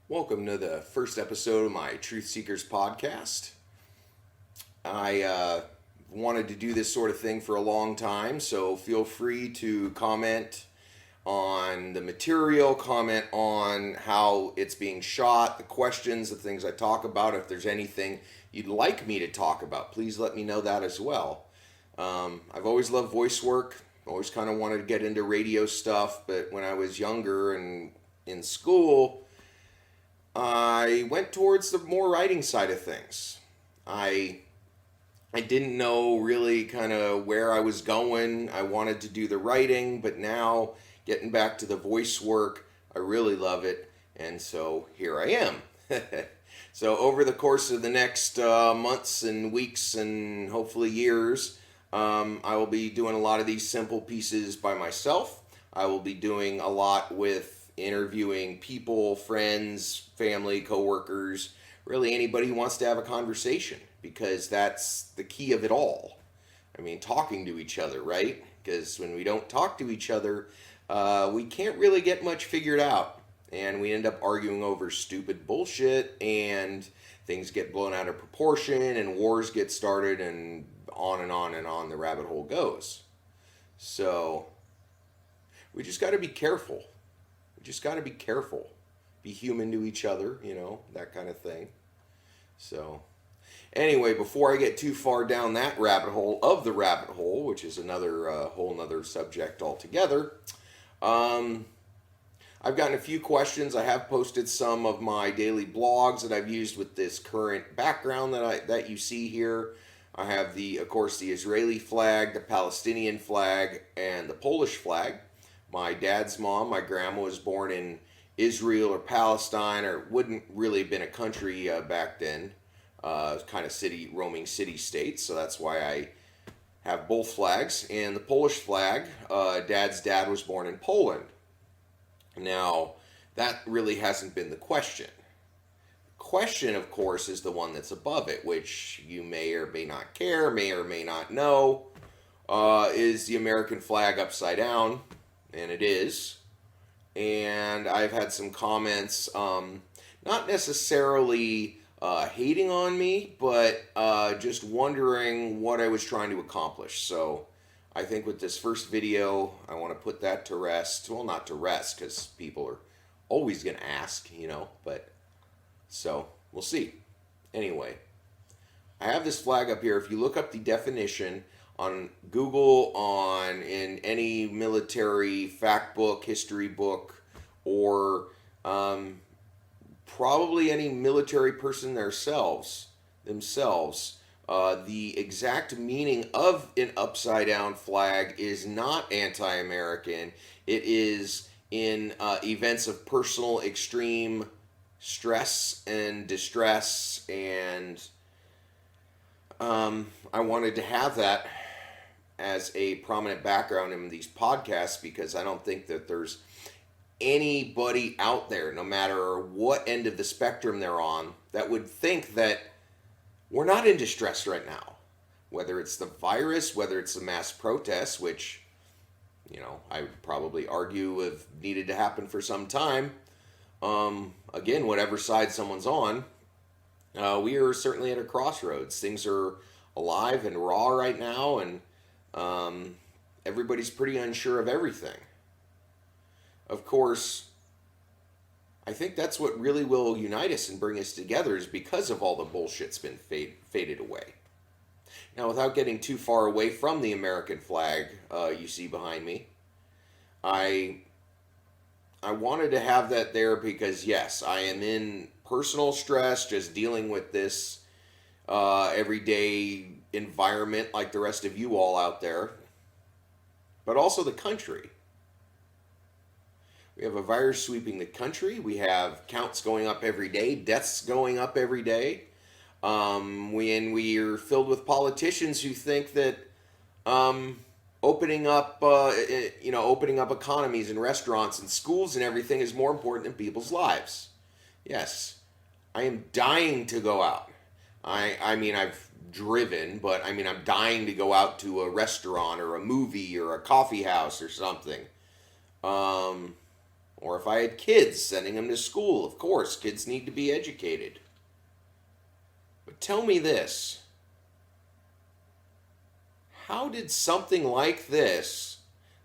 Welcome to the first episode of my Truth Seekers podcast. I wanted to do this sort of thing for a long time, so feel free to comment on the material, comment on how it's being shot, the questions, the things I talk about. If there's anything you'd like me to talk about, please let me know that as well. I've always loved voice work, always kind of wanted to get into radio stuff, but when I was younger and in school, I went towards the more writing side of things. I I didn't know really kind of where I was going. I wanted to do the writing, but now getting back to the voice work, I really love it, and so here I am. So over the course of the next months and weeks and hopefully years, I will be doing a lot of these simple pieces by myself. I will be doing a lot with interviewing people, friends, family, coworkers, really anybody who wants to have a conversation, because that's the key of it all. I mean, talking to each other, right? Because when we don't talk to each other, we can't really get much figured out. And we end up arguing over stupid bullshit, and things get blown out of proportion, and wars get started, and on and on and on the rabbit hole goes. So, we just got to be careful. We just got to be careful. Be human to each other, that kind of thing. So, anyway, before I get too far down that rabbit hole of the rabbit hole, which is another whole nother subject altogether, I've gotten a few questions. I have posted some of my daily blogs that I've used with this current background that you see here. I have of course, the Israeli flag, the Palestinian flag, and the Polish flag. My dad's mom, my grandma, was born in Israel or Palestine, or wouldn't really have been a country back then. Kind of roaming city states, so that's why I have both flags. And the Polish flag, dad's dad was born in Poland. Now, that really hasn't been the question. Question, of course, is the one that's above it, which you may or may not care, may or may not know. Is the American flag upside down? And it is. And I've had some comments, not necessarily hating on me, but just wondering what I was trying to accomplish. So I think with this first video, I want to put that to rest. Well, not to rest, because people are always going to ask, but so we'll see. Anyway, I have this flag up here. If you look up the definition on Google, in any military fact book, history book, or probably any military person themselves, the exact meaning of an upside down flag is not anti-American. It is in events of personal extreme stress and distress, and I wanted to have that as a prominent background in these podcasts, because I don't think that there's anybody out there, no matter what end of the spectrum they're on, that would think that we're not in distress right now. Whether it's the virus, whether it's the mass protests, which, I would probably argue have needed to happen for some time. Again, whatever side someone's on, we are certainly at a crossroads. Things are alive and raw right now, and everybody's pretty unsure of everything. Of course, I think that's what really will unite us and bring us together, is because of all the bullshit's been faded away. Now, without getting too far away from the American flag you see behind me, I wanted to have that there because, yes, I am in personal stress just dealing with this everyday environment like the rest of you all out there, but also the country. We have a virus sweeping the country. We have counts going up every day, deaths going up every day. We are filled with politicians who think that opening up economies and restaurants and schools and everything is more important than people's lives. Yes, I am dying to go out. I mean, I've driven, but I'm dying to go out to a restaurant or a movie or a coffee house or something. Or if I had kids, sending them to school. Of course, kids need to be educated. But tell me this. How did something like this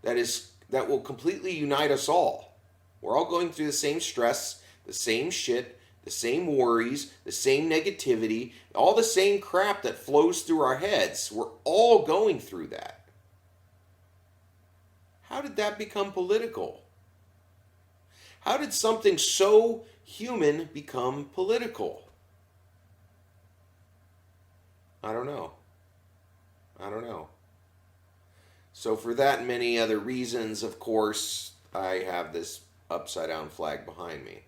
that will completely unite us all? We're all going through the same stress, the same shit, the same worries, the same negativity, all the same crap that flows through our heads. We're all going through that. How did that become political? How did something so human become political? I don't know. So for that and many other reasons, of course, I have this upside down flag behind me.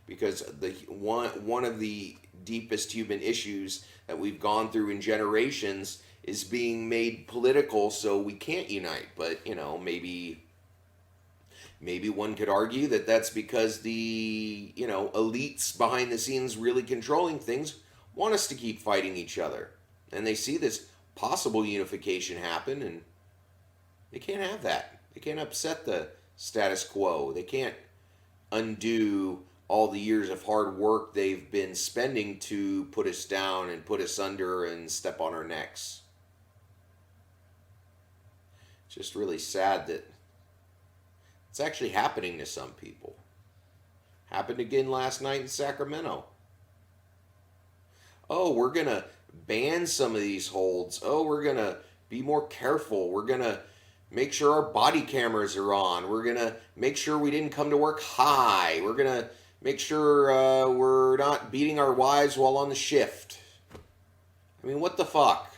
Because one of the deepest human issues that we've gone through in generations is being made political, so we can't unite. But, maybe one could argue that that's because the, elites behind the scenes really controlling things want us to keep fighting each other. And they see this possible unification happen, and they can't have that. They can't upset the status quo. They can't undo all the years of hard work they've been spending to put us down and put us under and step on our necks. It's just really sad that it's actually happening to some people. Happened again last night in Sacramento. Oh, we're going to ban some of these holds. Oh, we're going to be more careful. We're going to make sure our body cameras are on. We're going to make sure we didn't come to work high. We're going to make sure we're not beating our wives while on the shift. I mean, what the fuck?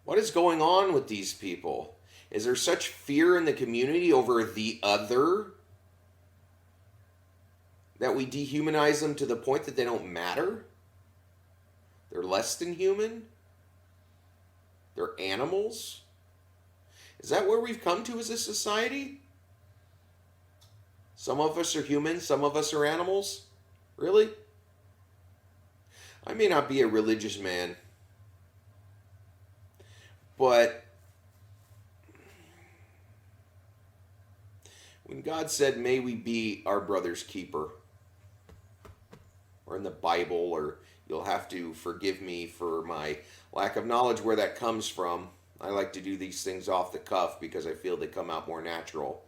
What is going on with these people? Is there such fear in the community over the other that we dehumanize them to the point that they don't matter? They're less than human? They're animals? Is that where we've come to as a society? Some of us are humans, some of us are animals? Really? I may not be a religious man, but when God said, may we be our brother's keeper, or in the Bible, or you'll have to forgive me for my lack of knowledge where that comes from. I like to do these things off the cuff because I feel they come out more natural.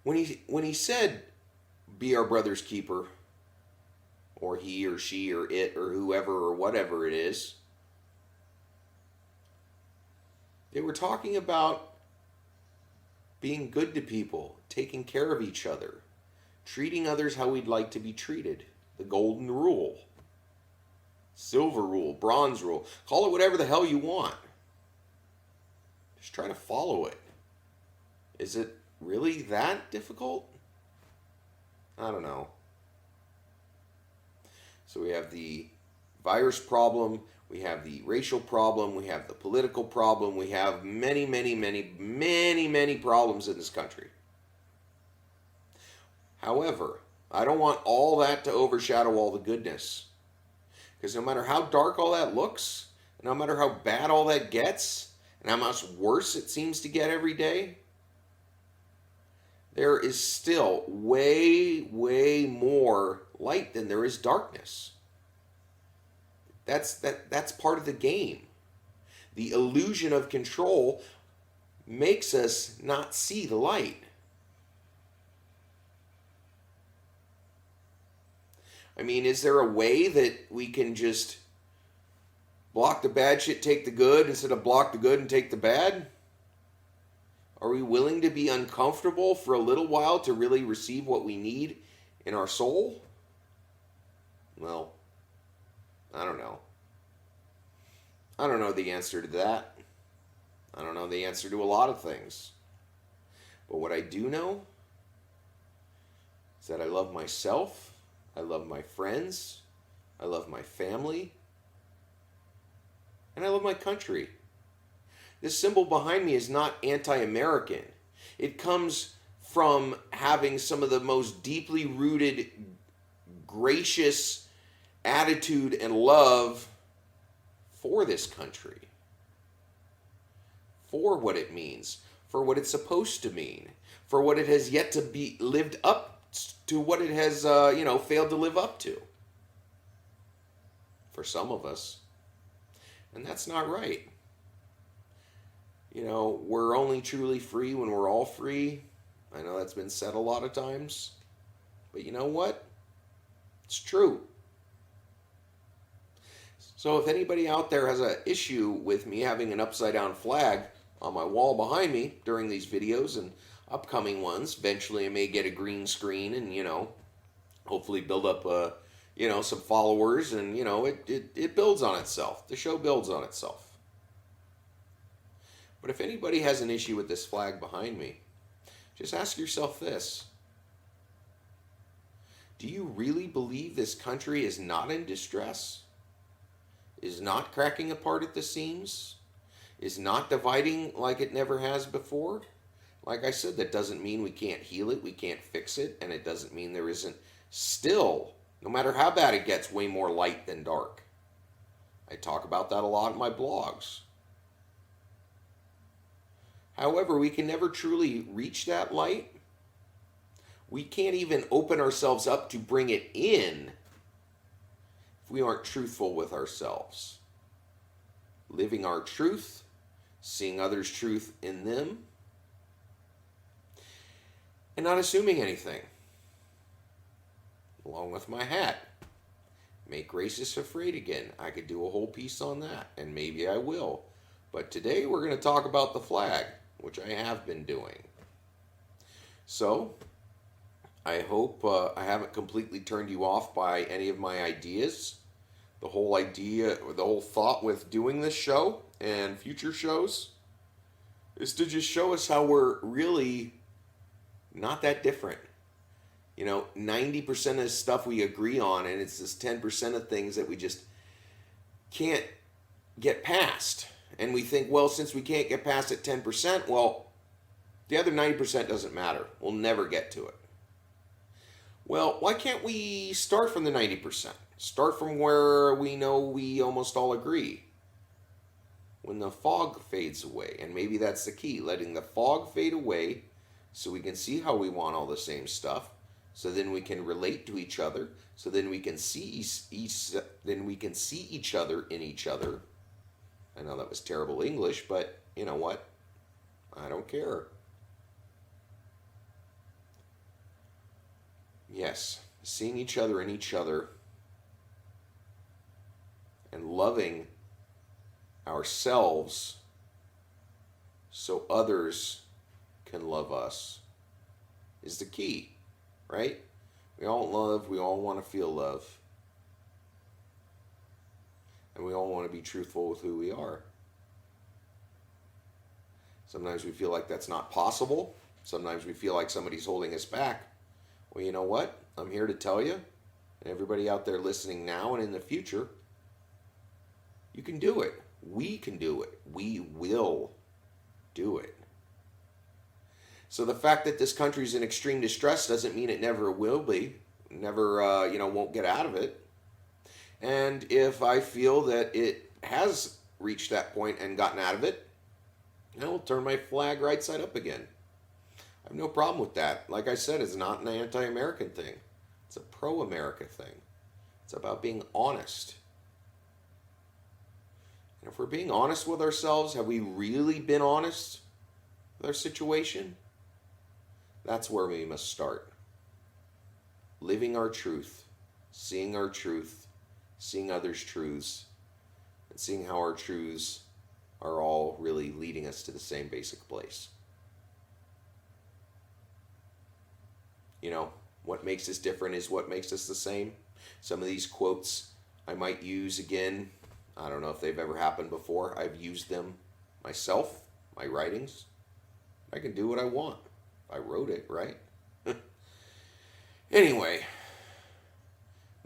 When he said, be our brother's keeper, or he or she or it or whoever or whatever it is, they were talking about being good to people, taking care of each other, treating others how we'd like to be treated. The golden rule, silver rule, bronze rule, call it whatever the hell you want. Just try to follow it. Is it really that difficult? I don't know. So we have the virus problem, we have the racial problem, we have the political problem, we have many problems in this country. However, I don't want all that to overshadow all the goodness. Because no matter how dark all that looks, no matter how bad all that gets, and how much worse it seems to get every day, there is still way more light than there is darkness. That's part of the game. The illusion of control makes us not see the light. I mean, is there a way that we can just block the bad shit, take the good, instead of block the good and take the bad? Are we willing to be uncomfortable for a little while to really receive what we need in our soul? Well, I don't know. I don't know the answer to that. I don't know the answer to a lot of things. But what I do know is that I love myself. I love my friends, I love my family, and I love my country. This symbol behind me is not anti-American. It comes from having some of the most deeply rooted, gracious attitude and love for this country, for what it means, for what it's supposed to mean, for what it has yet to be lived up to, what it has, failed to live up to. For some of us. And that's not right. We're only truly free when we're all free. I know that's been said a lot of times. But you know what? It's true. So if anybody out there has an issue with me having an upside down flag on my wall behind me during these videos and upcoming ones, eventually I may get a green screen and, hopefully build up, some followers, and, it builds on itself. The show builds on itself. But if anybody has an issue with this flag behind me, just ask yourself this. Do you really believe this country is not in distress? Is not cracking apart at the seams? Is not dividing like it never has before? Like I said, that doesn't mean we can't heal it, we can't fix it, and it doesn't mean there isn't still, no matter how bad it gets, way more light than dark. I talk about that a lot in my blogs. However, we can never truly reach that light. We can't even open ourselves up to bring it in if we aren't truthful with ourselves. Living our truth, seeing others' truth in them, and not assuming anything. Along with my hat. Make racists afraid again. I could do a whole piece on that, and maybe I will. But today we're going to talk about the flag, which I have been doing. So, I hope I haven't completely turned you off by any of my ideas. The whole idea, or the whole thought with doing this show and future shows is to just show us how we're really not that different. 90% of the stuff we agree on, and it's this 10% of things that we just can't get past. And we think, well, since we can't get past it 10%, well, the other 90% doesn't matter. We'll never get to it. Well, why can't we start from the 90%? Start from where we know we almost all agree. When the fog fades away, and maybe that's the key, letting the fog fade away so we can see how we want all the same stuff, so then we can relate to each other, so then we can see each other in each other. I know that was terrible English, but you know what? I don't care. Yes, seeing each other in each other and loving ourselves so others can love us is the key, right? We all love, we all want to feel love. And we all want to be truthful with who we are. Sometimes we feel like that's not possible. Sometimes we feel like somebody's holding us back. Well, you know what? I'm here to tell you, and everybody out there listening now and in the future, you can do it. We can do it. We will do it. So the fact that this country's in extreme distress doesn't mean it never will be. Never, won't get out of it. And if I feel that it has reached that point and gotten out of it, I'll turn my flag right side up again. I have no problem with that. Like I said, it's not an anti-American thing. It's a pro-America thing. It's about being honest. And if we're being honest with ourselves, have we really been honest with our situation? That's where we must start. Living our truth, seeing our truth, seeing others' truths, and seeing how our truths are all really leading us to the same basic place. What makes us different is what makes us the same. Some of these quotes I might use again. I don't know if they've ever happened before. I've used them myself, my writings. I can do what I want. I wrote it, right? Anyway,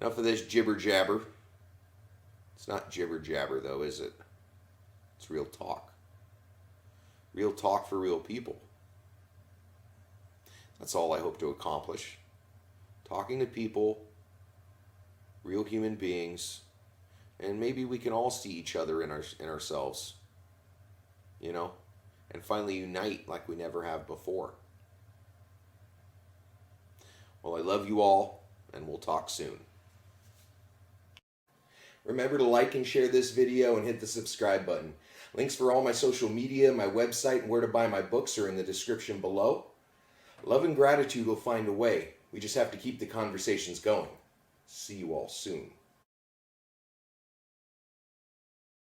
enough of this jibber jabber. It's not jibber jabber though, is it? It's real talk. Real talk for real people. That's all I hope to accomplish. Talking to people, real human beings, and maybe we can all see each other in ourselves. And and finally unite like we never have before. Well, I love you all, and we'll talk soon. Remember to like and share this video and hit the subscribe button. Links for all my social media, my website, and where to buy my books are in the description below. Love and gratitude will find a way. We just have to keep the conversations going. See you all soon.